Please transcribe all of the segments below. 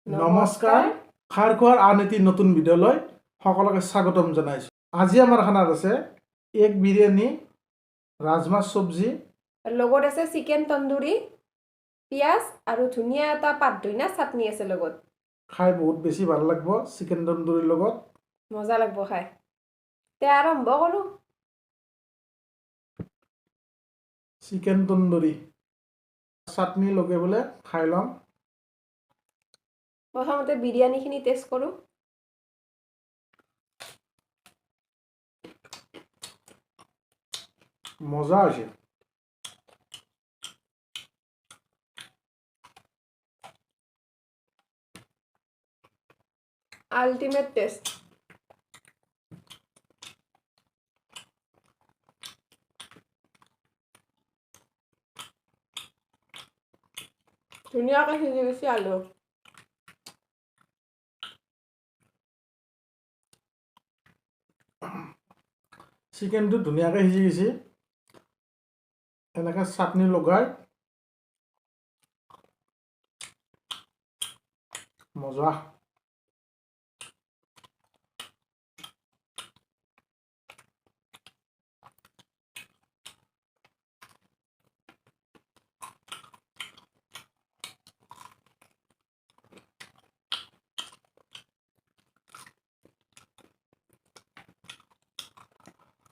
নমস্কাৰ খাৰ খোৱাৰ আন এটি নতুন ভিডিঅ'লৈ সকলোকে স্বাগতম জনাইছোঁ। আজি আমাৰ খানাত আছে এগ বিৰিয়ানী, ৰাজমাহ চব্জি, লগত আছে চিকেন তন্দুৰী, পিঁয়াজ আৰু ধুনীয়া এটা পাত ধনিয়া চাটনি আছে লগত। খাই বহুত বেছি ভাল লাগিব চিকেন তন্দুৰীৰ লগত। মজা লাগিব খাই। তে আৰম্ভ কৰোঁ। চিকেন তন্দুৰী চাটনি লগে বোলে খাই ল'ম। প্ৰথমতে বিৰিয়ানীখিনি টেষ্ট কৰোঁ। মজা হৈছে। Ultimate test. ধুনীয়াকৈ সিজি গৈছে আলু। চিকেনটো ধুনীয়াকৈ সিজি গৈছে। এনেকৈ চাটনি লগাই মজা।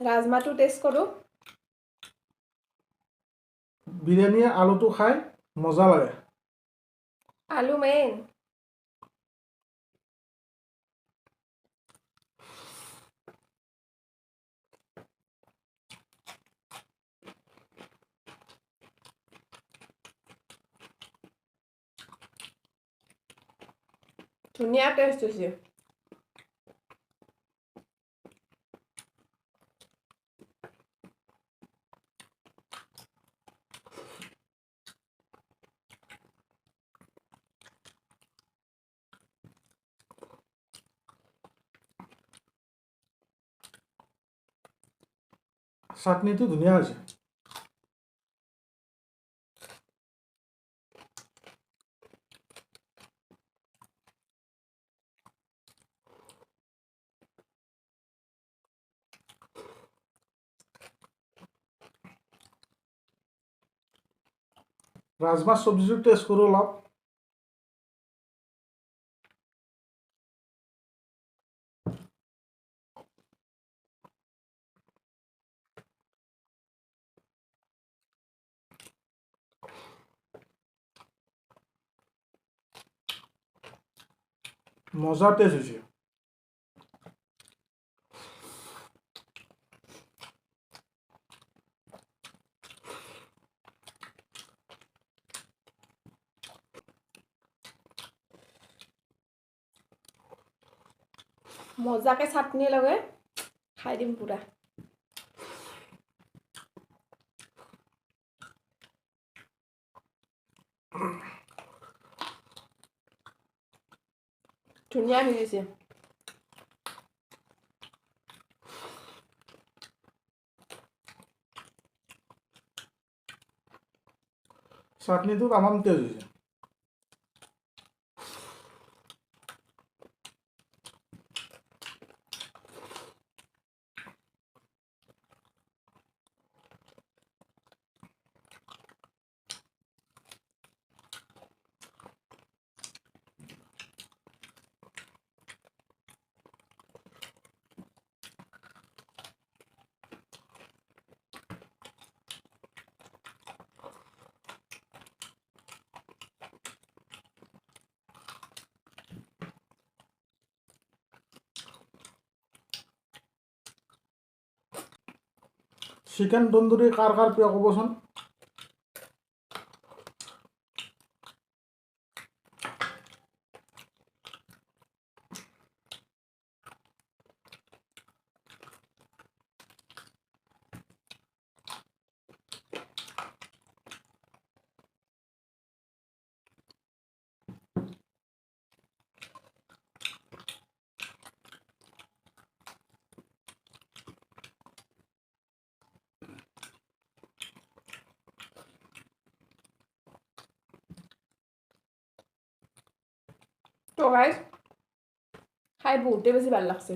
ৰাজমাহটো টেষ্ট কৰোঁ। বিৰিয়ানীৰ আলুটো খাই মজা লাগে। আলু মেইন। ধুনীয়া টেষ্ট হৈছে। চাটনিটো ধুনীয়া হৈছে। ৰাজমাহ চব্জিটো টেষ্ট কৰোঁ অলপ। মজা টেষ্ট হৈছে। মজাকৈ চাটনি লগাই খাই দিম পুৰা। ধুনীয়া সিজিছে। চাটনিটো তামাম টেষ্ট হৈছে। চিকেন তন্দুৰী কাৰ কাৰ প্ৰিয় ক'বচোন। তো গাইজ খাই বহুতে বেছি ভাল লাগছে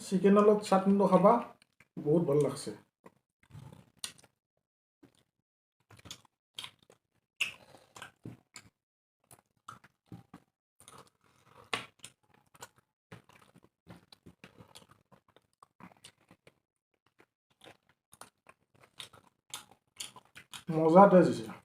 চিকেনৰ লগত চাটনিটো খাবা বহুত ভাল লাগছে মজা টেষ্ট হৈছে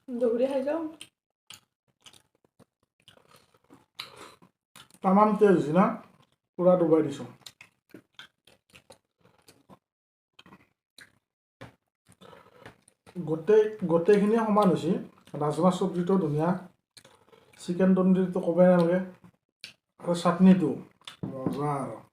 দৌৰি খাই যাওঁ তামাম টেষ্ট হৈছে না পুৰা ডুবাই দিছোঁ গোটেইখিনি সমান হৈছে ৰাজমাহ চব্জিটো ধুনীয়া চিকেন তন্দুৰীটো ক'বই নালাগে আৰু চাটনিটো মজা আৰু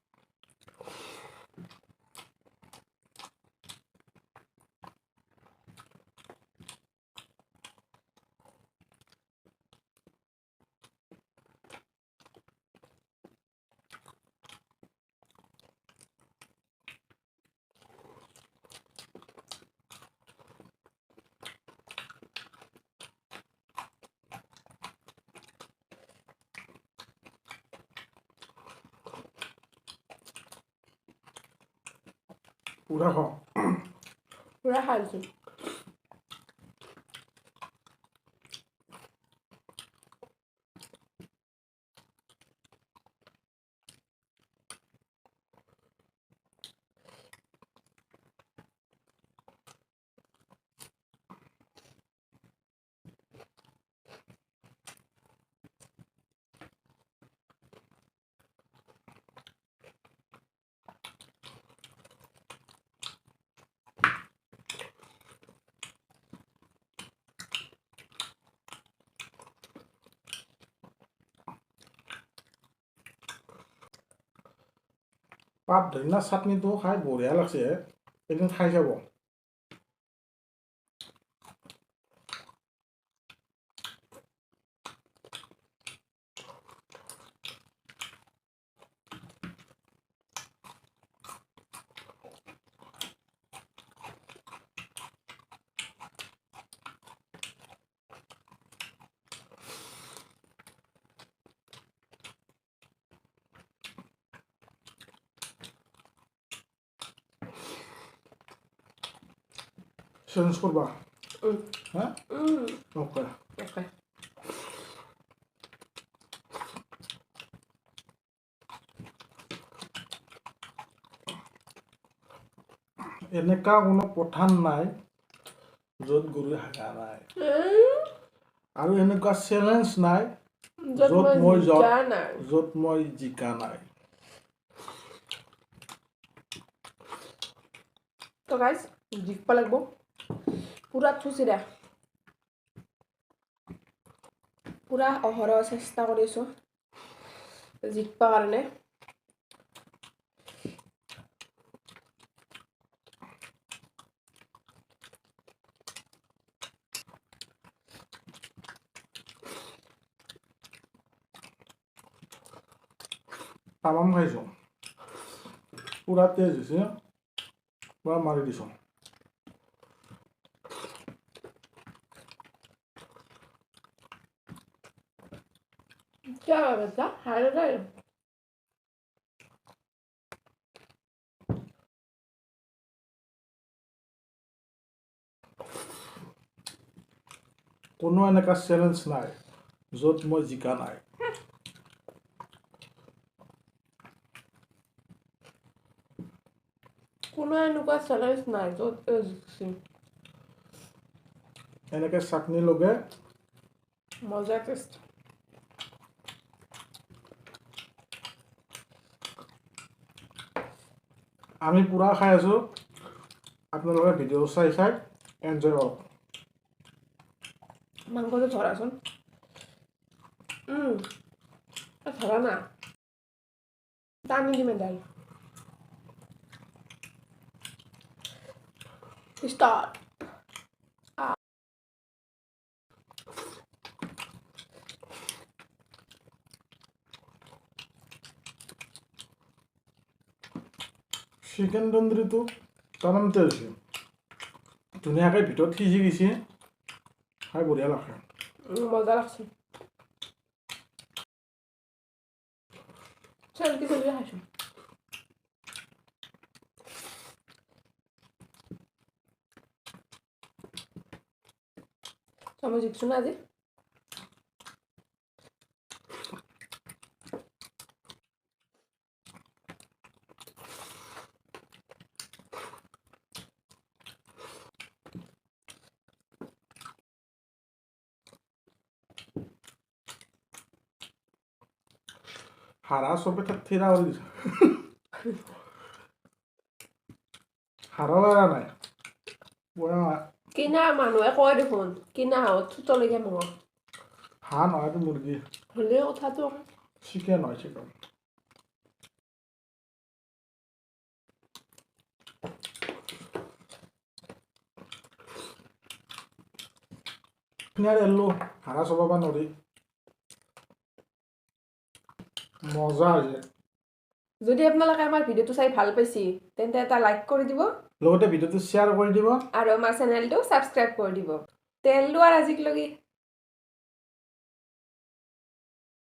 পুৰা খাওঁ পুৰা খাই দিছোঁ পাত ধনিয়া চাটনিটো খাই বঢ়িয়া লাগছে এদিন খাই চাব চেঞ্জ কৰবা হা অ'কে Okay. এনেকুৱা কোনো পথান নাই য'ত গৰুৱে হাগা নাই আৰু এনেকুৱা চেলেঞ্জ নাই য'ত মই জিকা নাই তো গাইজ জিকিব লাগিব পুৰা থুচি দে পুৰা অহৰহ চেষ্টা কৰিছোঁ জিকিব কাৰণে তামাম খাইছোঁ পুৰা তেজ হৈছে পুৰা মাৰি দিছোঁ क्या बेटा हाय কোনো এনেকুৱা চেলেঞ্জ নাই য'ত মই জিকা নাই। কোনো এনেকুৱা চেলেঞ্জ নাই য'ত জিকছি। এনেকৈ চাটনি লগে মজা টেষ্ট। আমি পুৰা খাই আছোঁ। আপোনালোকে ভিডিঅ' চাই এনজয় কৰক। মাংসটো ধৰাচোন। ধৰা না টানি দিম এডাল। Start. চিকেন তন্দুৰীটো টানতে হৈছে, ধুনীয়াকৈ ভিতৰত সিজি গৈছে, খাই বঢ়িয়া লাগে। মজা লাগছে। চলকি চলকি খাইছোঁ। মই জিকছো না আজি। হাৰা চবে তাত থিৰা কৰি দিছে। হাৰাও এৰা নাই। কিনা মানুহে কয় দেখোন কিনা হাঁহত থুতলৈকে মঙহ। হাঁহ নহয়তো মুৰ্গী। হ'লেও কথাটো চিকেন হয় চিকেন। এলো হাৰা চবাব নোৱাৰি। মজা হৈছে। যদি আপোনালোকে আমাৰ ভিডিঅ'টো চাই ভাল পাইছে তেন্তে এটা লাইক কৰি দিব লগতে ভিডিঅ'টো শ্বেয়াৰ কৰি দিব আৰু আমাৰ চেনেলটো ছাবস্ক্ৰাইব কৰি দিব। তেল লোৱাৰ আজিলৈকে